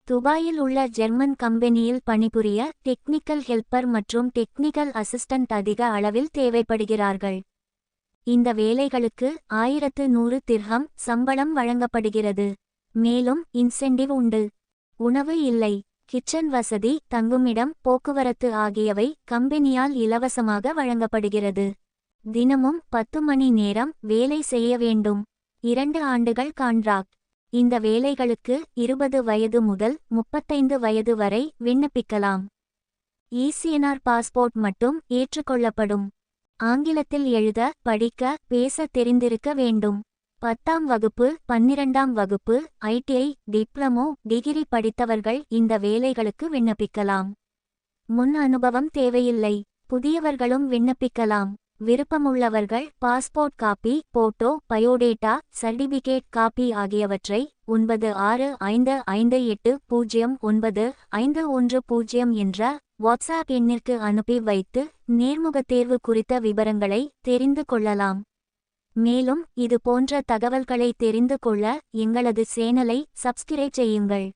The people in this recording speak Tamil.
துபாயில் உள்ள ஜெர்மன் கம்பெனியில் பணிபுரிய டெக்னிக்கல் ஹெல்ப்பர் மற்றும் டெக்னிக்கல் அசிஸ்டன்ட் அதிக அளவில் தேவைப்படுகிறார்கள். இந்த வேலைகளுக்கு 1100 திர்ஹம் சம்பளம் வழங்கப்படுகிறது. மேலும் இன்சென்டிவ் உண்டு. உணவு இல்லை. கிச்சன் வசதி, தங்குமிடம், போக்குவரத்து ஆகியவை கம்பெனியால் இலவசமாக வழங்கப்படுகிறது. தினமும் 10 மணி நேரம் வேலை செய்ய வேண்டும். 2 ஆண்டுகள் கான்ட்ராக்ட். இந்த வேலைகளுக்கு 20 வயது முதல் 35 வயது வரை விண்ணப்பிக்கலாம். ECNR பாஸ்போர்ட் மட்டும் ஏற்றுக்கொள்ளப்படும். ஆங்கிலத்தில் எழுத, படிக்க, பேச தெரிந்திருக்க வேண்டும். 10ஆம் வகுப்பு, 12ஆம் வகுப்பு, ITI, டிப்ளமோ, டிகிரி படித்தவர்கள் இந்த வேலைகளுக்கு விண்ணப்பிக்கலாம். முன் அனுபவம் தேவையில்லை. புதியவர்களும் விண்ணப்பிக்கலாம். விருப்பமுள்ளவர்கள் passport copy, photo, biodata, certificate copy ஆகியவற்றை 9658095110 என்ற வாட்ஸ்ஆப் எண்ணிற்கு அனுப்பி வைத்து நேர்முகத் தேர்வு குறித்த விவரங்களை தெரிந்து கொள்ளலாம். மேலும் இது போன்ற தகவல்களை தெரிந்து கொள்ள எங்களது சேனலை சப்ஸ்கிரைப் செய்யுங்கள்.